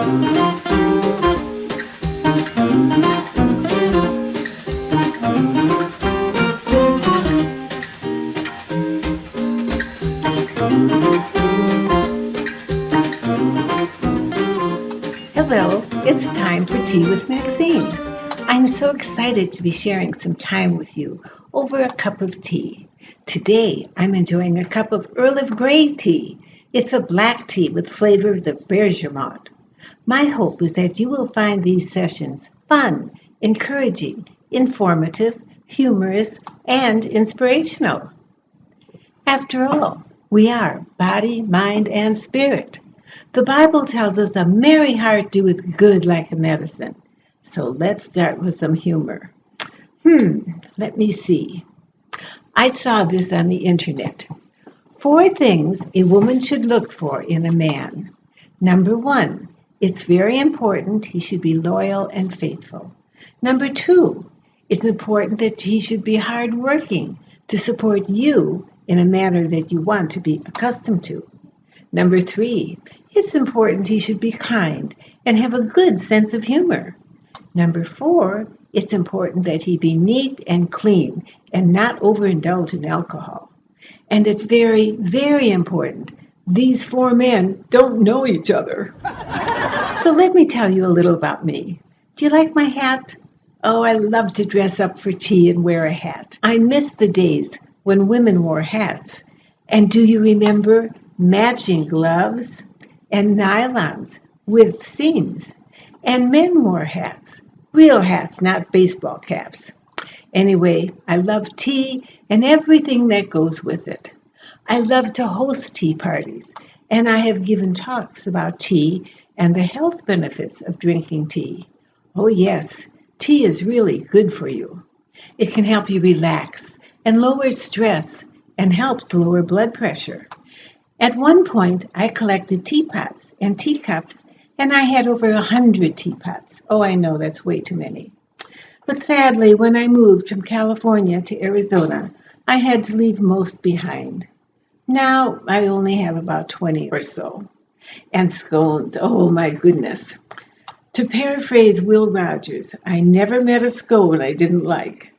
Hello, it's time for Tea with Maxine. I'm so excited to be sharing some time with you over a cup of tea. Today, I'm enjoying a cup of Earl of Grey tea. It's a black tea with flavors of bergamot. My hope is that you will find these sessions fun, encouraging, informative, humorous, and inspirational. After all, we are body, mind, and spirit. The Bible tells us a merry heart doeth good like a medicine. So let's start with some humor. Let me see. I saw this on the internet. 4 things a woman should look for in a man. Number 1, it's very important he should be loyal and faithful. Number 2, it's important that he should be hardworking to support you in a manner that you want to be accustomed to. Number 3, it's important he should be kind and have a good sense of humor. Number 4, it's important that he be neat and clean and not overindulge in alcohol. And it's very, very important these 4 men don't know each other. So let me tell you a little about me. Do you like my hat? Oh, I love to dress up for tea and wear a hat. I miss the days when women wore hats. And do you remember matching gloves and nylons with seams? And men wore hats, real hats, not baseball caps. Anyway, I love tea and everything that goes with it. I love to host tea parties, and I have given talks about tea and the health benefits of drinking tea. Oh yes, tea is really good for you. It can help you relax and lower stress and helps lower blood pressure. At one point, I collected teapots and teacups, and I had over 100 teapots. Oh, I know that's way too many. But sadly, when I moved from California to Arizona, I had to leave most behind. Now I only have about 20 or so. And scones, oh my goodness. To paraphrase Will Rogers, I never met a scone I didn't like.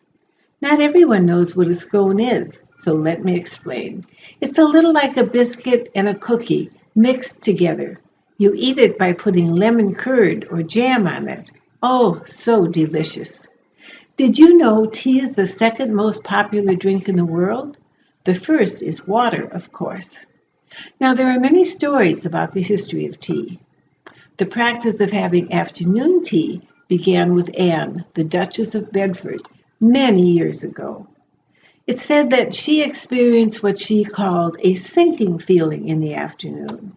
Not everyone knows what a scone is, so let me explain. It's a little like a biscuit and a cookie mixed together. You eat it by putting lemon curd or jam on it. Oh, so delicious. Did you know tea is the second most popular drink in the world? The first is water, of course. Now, there are many stories about the history of tea. The practice of having afternoon tea began with Anne, the Duchess of Bedford, many years ago. It's said that she experienced what she called a sinking feeling in the afternoon.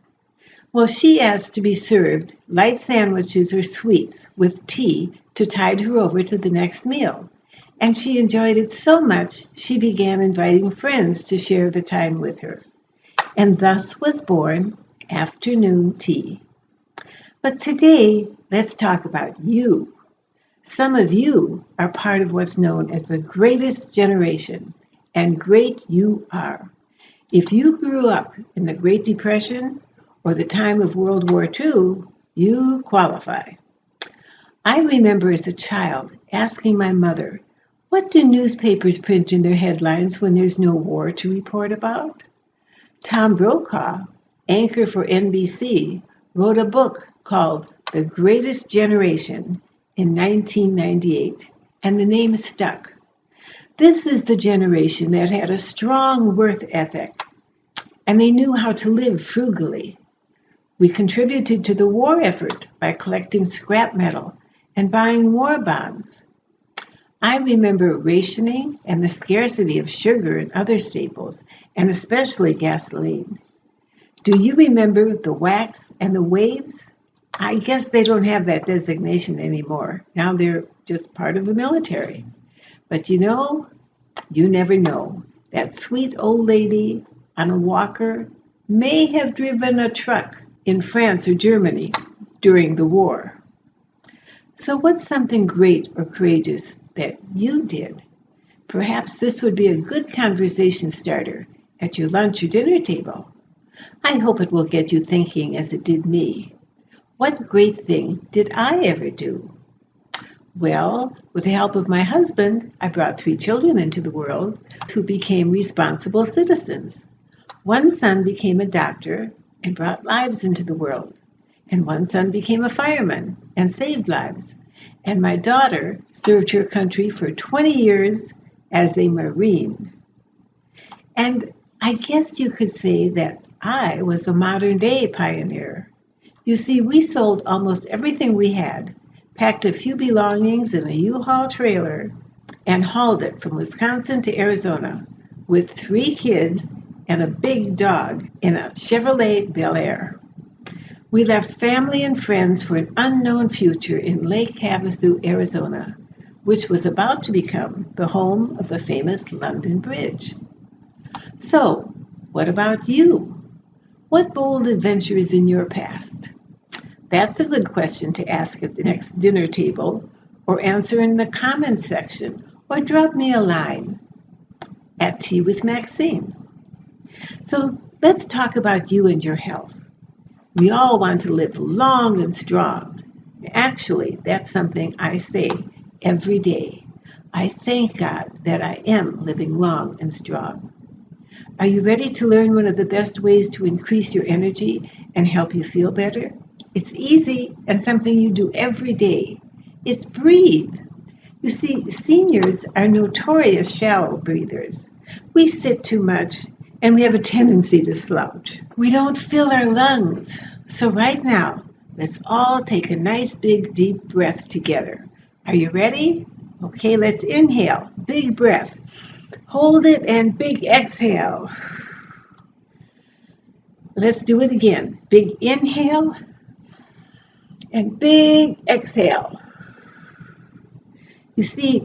Well, she asked to be served light sandwiches or sweets with tea to tide her over to the next meal. And she enjoyed it so much, she began inviting friends to share the time with her. And thus was born afternoon tea. But today, let's talk about you. Some of you are part of what's known as the greatest generation, and great you are. If you grew up in the Great Depression or the time of World War II, you qualify. I remember as a child asking my mother, what do newspapers print in their headlines when there's no war to report about? Tom Brokaw, anchor for NBC, wrote a book called The Greatest Generation in 1998, and the name stuck. This is the generation that had a strong work ethic, and they knew how to live frugally. We contributed to the war effort by collecting scrap metal and buying war bonds. I remember rationing and the scarcity of sugar and other staples, and especially gasoline. Do you remember the WACs and the WAVES? I guess they don't have that designation anymore. Now they're just part of the military. But you never know. That sweet old lady on a walker may have driven a truck in France or Germany during the war. So what's something great or courageous that you did? Perhaps this would be a good conversation starter at your lunch or dinner table. I hope it will get you thinking as it did me. What great thing did I ever do? Well, with the help of my husband, I brought 3 children into the world who became responsible citizens. One son became a doctor and brought lives into the world, and one son became a fireman and saved lives. And my daughter served her country for 20 years as a Marine. And I guess you could say that I was a modern day pioneer. You see, we sold almost everything we had, packed a few belongings in a U-Haul trailer, and hauled it from Wisconsin to Arizona with 3 kids and a big dog in a Chevrolet Bel Air. We left family and friends for an unknown future in Lake Havasu, Arizona, which was about to become the home of the famous London Bridge. So, what about you? What bold adventure is in your past? That's a good question to ask at the next dinner table, or answer in the comments section, or drop me a line at Tea with Maxine. So let's talk about you and your health. We all want to live long and strong. Actually, that's something I say every day. I thank God that I am living long and strong. Are you ready to learn one of the best ways to increase your energy and help you feel better? It's easy and something you do every day. It's breathe. You see, seniors are notorious shallow breathers. We sit too much and we have a tendency to slouch. We don't fill our lungs. So right now, let's all take a nice big deep breath together. Are you ready? Okay, let's inhale. Big breath. Hold it and big exhale. Let's do it again. Big inhale and big exhale. You see,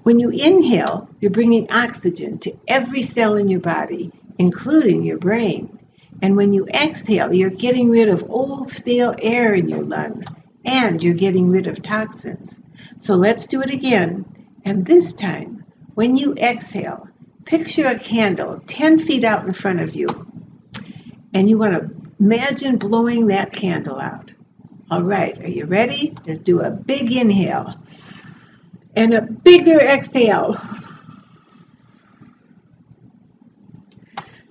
when you inhale, you're bringing oxygen to every cell in your body, including your brain. And when you exhale, you're getting rid of old stale air in your lungs, and you're getting rid of toxins. So let's do it again. And this time, when you exhale, picture a candle 10 feet out in front of you. And you want to imagine blowing that candle out. All right, are you ready? Let's do a big inhale and a bigger exhale.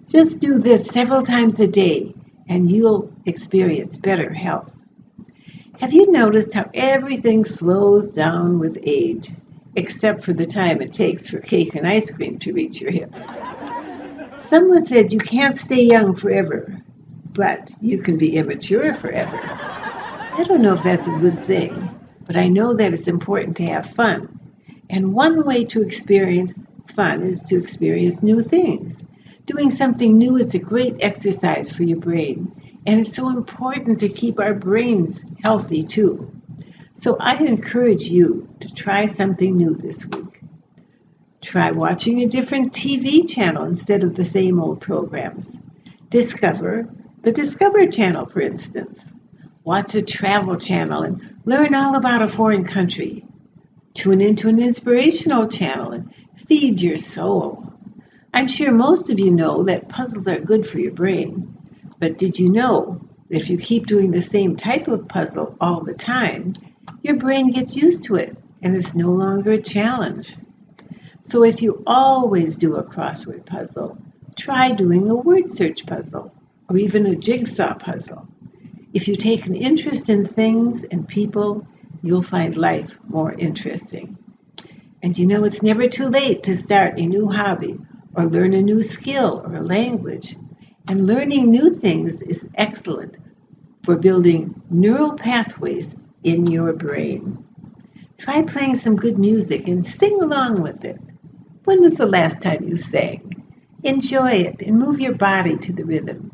Just do this several times a day and you'll experience better health. Have you noticed how everything slows down with age, except for the time it takes for cake and ice cream to reach your hips? Someone said you can't stay young forever, but you can be immature forever. I don't know if that's a good thing, but I know that it's important to have fun. And one way to experience fun is to experience new things. Doing something new is a great exercise for your brain, and it's so important to keep our brains healthy too. So I encourage you to try something new this week. Try watching a different TV channel instead of the same old programs. Discover the Discover Channel, for instance. Watch a travel channel and learn all about a foreign country. Tune into an inspirational channel and feed your soul. I'm sure most of you know that puzzles are good for your brain. But did you know that if you keep doing the same type of puzzle all the time, your brain gets used to it and it's no longer a challenge? So if you always do a crossword puzzle, try doing a word search puzzle or even a jigsaw puzzle. If you take an interest in things and people, you'll find life more interesting. And you know, it's never too late to start a new hobby or learn a new skill or a language. And learning new things is excellent for building neural pathways in your brain. Try playing some good music and sing along with it. When was the last time you sang? Enjoy it and move your body to the rhythm.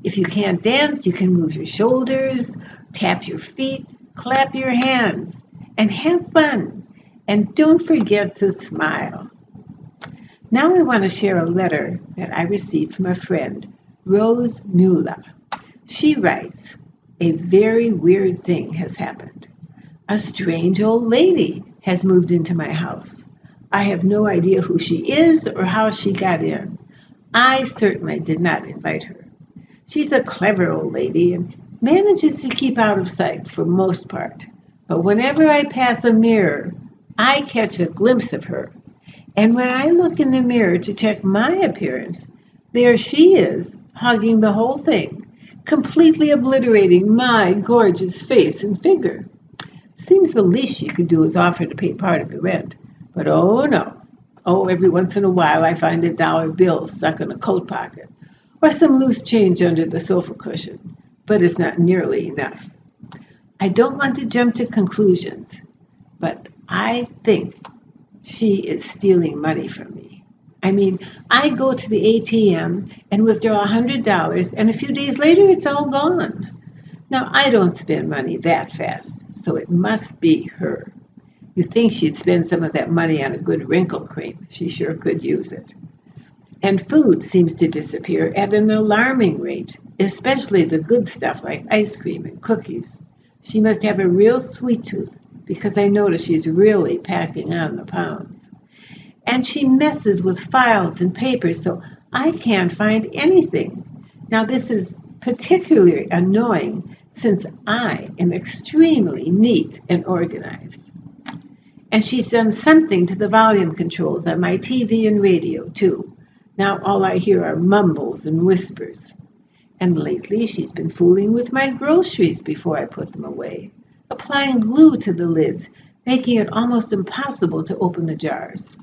If you can't dance, you can move your shoulders, tap your feet, clap your hands, and have fun. And don't forget to smile. Now I want to share a letter that I received from a friend, Rose Mueller. She writes, "A very weird thing has happened. A strange old lady has moved into my house. I have no idea who she is or how she got in. I certainly did not invite her. She's a clever old lady and manages to keep out of sight for most part. But whenever I pass a mirror, I catch a glimpse of her. And when I look in the mirror to check my appearance, there she is, hugging the whole thing, completely obliterating my gorgeous face and figure. Seems the least she could do is offer to pay part of the rent. But oh no. Oh, every once in a while I find a dollar bill stuck in a coat pocket, or some loose change under the sofa cushion, but it's not nearly enough. I don't want to jump to conclusions, but I think she is stealing money from me. I mean, I go to the ATM and withdraw $100, and a few days later it's all gone. Now, I don't spend money that fast, so it must be her. You think she'd spend some of that money on a good wrinkle cream. She sure could use it. And food seems to disappear at an alarming rate, especially the good stuff like ice cream and cookies. She must have a real sweet tooth because I notice she's really packing on the pounds. And she messes with files and papers so I can't find anything. Now this is particularly annoying since I am extremely neat and organized. And she's done something to the volume controls on my TV and radio too. Now all I hear are mumbles and whispers. And lately she's been fooling with my groceries before I put them away, applying glue to the lids, making it almost impossible to open the jars.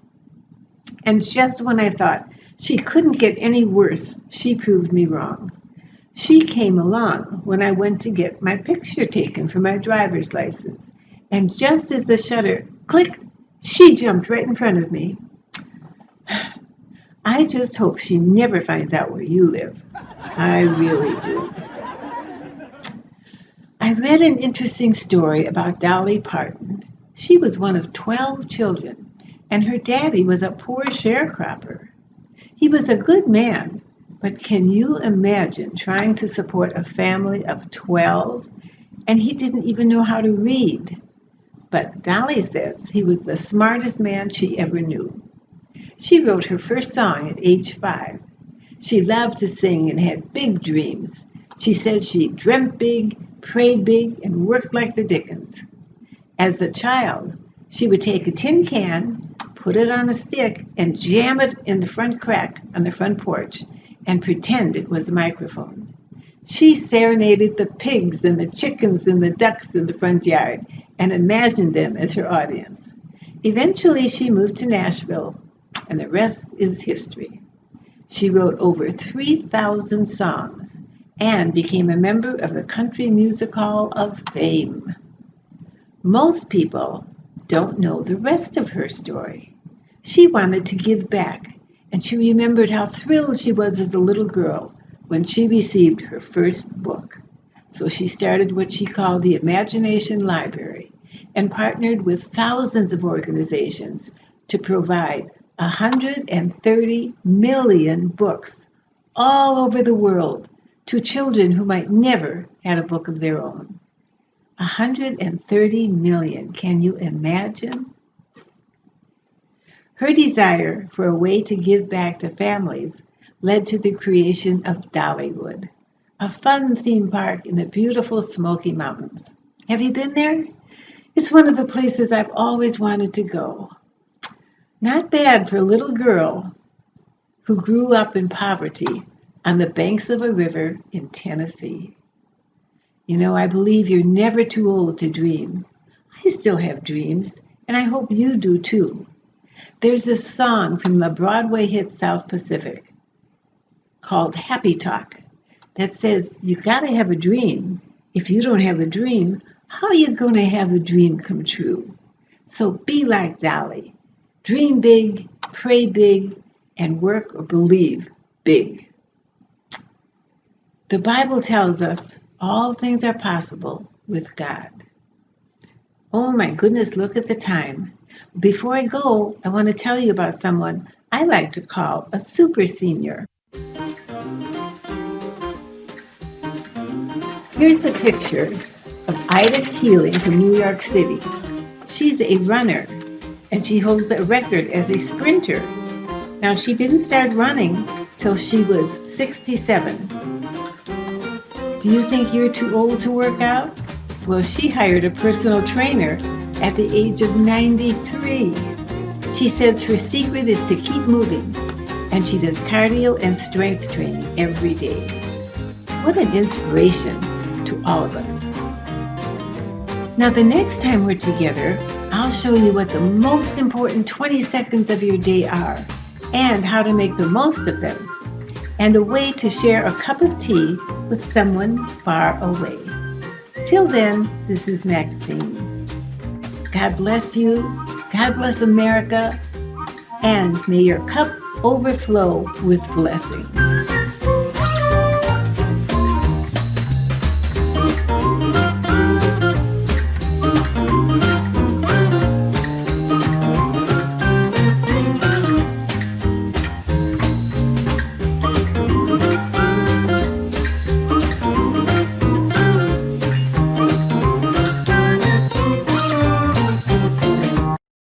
And just when I thought she couldn't get any worse, she proved me wrong. She came along when I went to get my picture taken for my driver's license, and just as the shutter clicked, she jumped right in front of me. I just hope she never finds out where you live. I really do. I read an interesting story about Dolly Parton. She was one of 12 children, and her daddy was a poor sharecropper. He was a good man, but can you imagine trying to support a family of 12? And he didn't even know how to read. But Dolly says he was the smartest man she ever knew. She wrote her first song at age 5. She loved to sing and had big dreams. She says she dreamt big, prayed big, and worked like the dickens. As a child, she would take a tin can, put it on a stick, and jam it in the front crack on the front porch and pretend it was a microphone. She serenaded the pigs and the chickens and the ducks in the front yard and imagined them as her audience. Eventually, she moved to Nashville, and the rest is history. She wrote over 3,000 songs and became a member of the Country Music Hall of Fame. Most people don't know the rest of her story. She wanted to give back, and she remembered how thrilled she was as a little girl when she received her first book. So she started what she called the Imagination Library and partnered with thousands of organizations to provide 130 million books all over the world to children who might never had a book of their own. 130 million, can you imagine? Her desire for a way to give back to families led to the creation of Dollywood, a fun theme park in the beautiful Smoky Mountains. Have you been there? It's one of the places I've always wanted to go. Not bad for a little girl who grew up in poverty on the banks of a river in Tennessee. You know, I believe you're never too old to dream. I still have dreams, and I hope you do too. There's a song from the Broadway hit South Pacific called Happy Talk that says, you gotta have a dream. If you don't have a dream, how are you gonna have a dream come true? So be like Dolly. Dream big, pray big, and work or believe big. The Bible tells us all things are possible with God. Oh my goodness, look at the time. Before I go, I want to tell you about someone I like to call a super senior. Here's a picture of Ida Keeling from New York City. She's a runner, and she holds a record as a sprinter. Now, she didn't start running till she was 67. Do you think you're too old to work out? Well, she hired a personal trainer at the age of 93. She says her secret is to keep moving, and she does cardio and strength training every day. What an inspiration to all of us. Now, the next time we're together, I'll show you what the most important 20 seconds of your day are and how to make the most of them, and a way to share a cup of tea with someone far away. Till then, this is Maxine. God bless you, God bless America, and may your cup overflow with blessings.